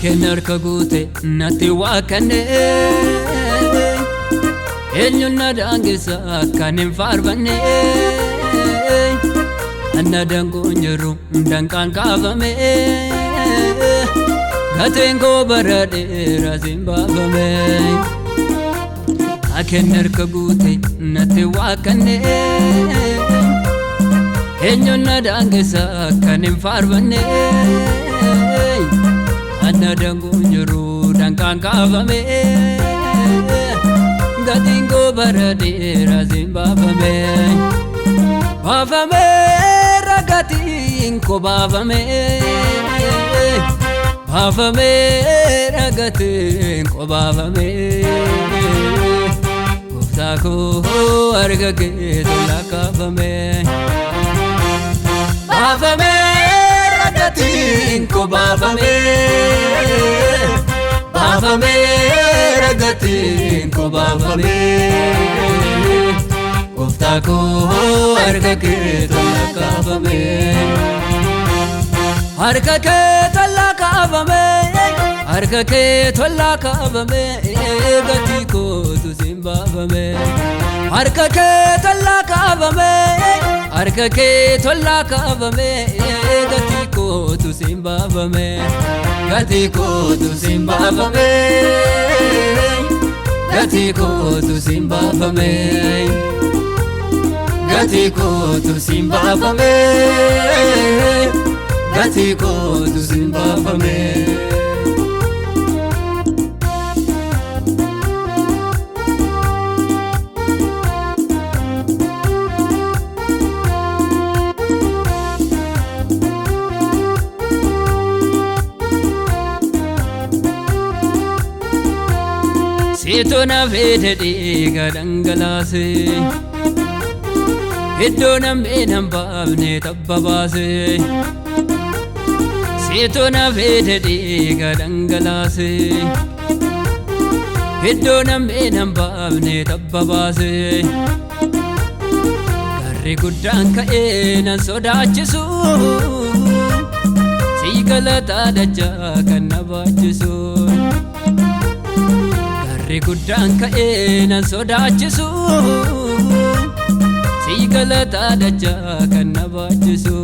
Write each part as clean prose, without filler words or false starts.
Akener kagute nati wakane Enyuna dangisa kanim farbane Anna dangunyeru dankan kavame Gatengo barade razimbavame Akener kagute nati wakane Enyuna dangisa kanim farbane Anna dangunyeru dankan kavame Gatingo barade razimbavame Bavame ragatinko bavame Bavame ragatinko bavame Guftako argake tulakavame Bavame ragatinko bavame Bavame ragatinko bavame Guftako argake tulakavame Argake tulakavame Argake tulakavame Gatiko tuzimbavame Argake tulakavame Argake tulakavame Gatiko tuzimbavame Gatiko tuzimbavame Gatiko tuzimbavame Gatiko tuzimbavame Gatiko tuzimbavame Sitona vededi gadangalase Iddona menam bavne tabbabase Sitona vededi gadangalase Iddona menam bavne tabbabase Garri guddan ka'e nan sodaachisu Sigalata dacha kan nabaachisu Garri guddan ka'e nan sodaachisu Sigalata dacha kan nabaachisu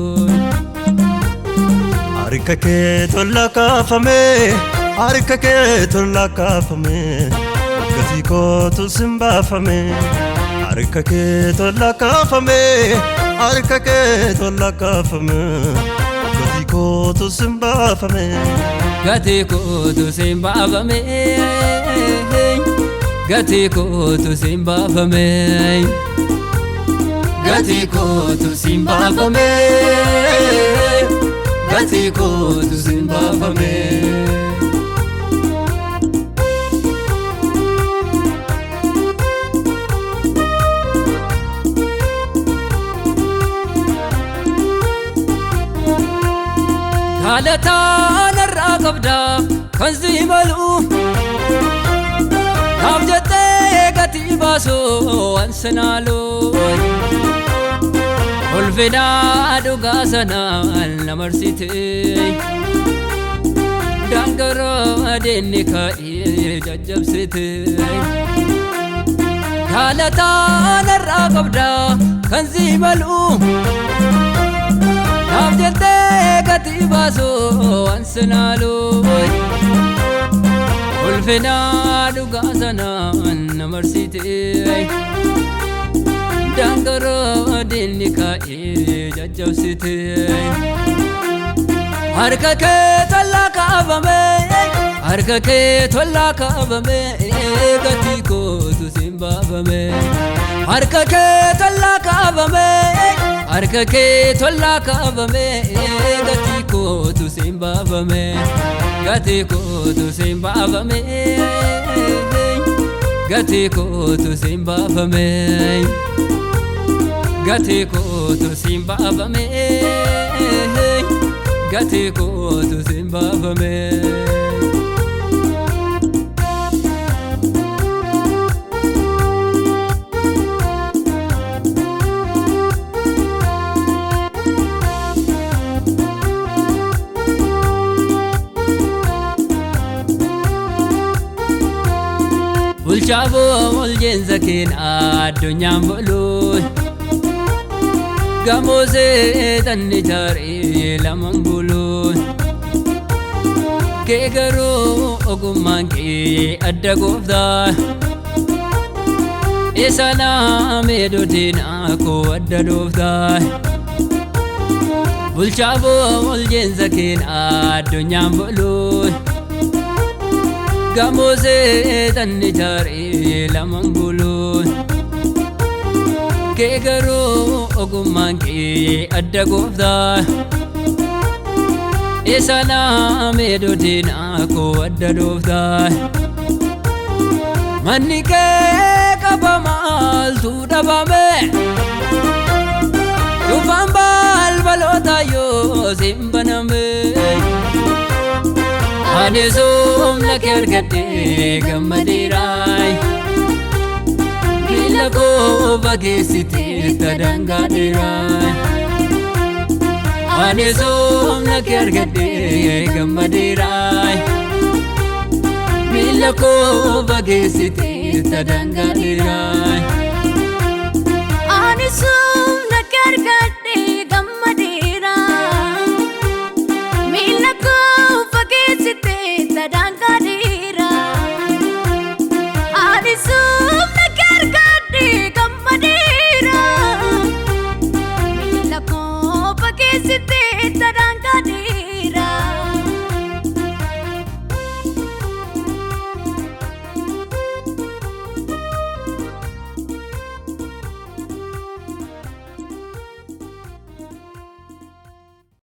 Arikake tulakafame Arikake tulakafame Gatiko tuzimbavame Arikake tulakafame Arikake tulakafame Gatiko tuzimbavame Gatiko tuzimbavame Gatiko tuzimbavame Gatiko tuzimbavame Gatiko tuzimbavame Galata narraqabda kanzi malu Namjate gatibaso ansanalu Olvina dugasana alnamarsite Dangara adenika jajjabsite Galata narraqabda kanzi malu Namjate gatibaso ansanalu Olvina dugasana alnamarsite Dangara adenika jajjabsite Argake tulakavame Argake tulakavame Gatiko tuzimbavame Argake tulakavame Argake tulakavame Gatiko tuzimbavame Gatiko tuzimbavame Gatiko tuzimbavame Gatiko tuzimbavame Gatiko tuzimbavame bulchaaboo ol jeensa keen addunyaan boluun gamoosee tanni jaaree lamaan buluun kee garuu ogummaan kee adda gooftaa esanaa meedotinaa koo adda dooftaa bulchaaboo ol jeensa keen addunyaan boluun gamoosee tanni jaaree lamaan buluun kee garuu ogummaan kee adda gooftaa esanaa meedotinaa koo adda dooftaa manni kee qaba maaltu dhabame dhufaan balbaloota yoo siin baname ani somna kee argadhee gammadeeraay miila koo fageessiteetta daangaadheeraay ani somna kee argadhee gammadeeraay miila koo fageessiteetta daangaadheeraay ani somna kee argadhee gammadeeraay miila koo fageessiteetta daangaadheeraay ani somna kee argadhee gammadeeraay miila koo fageessiteetta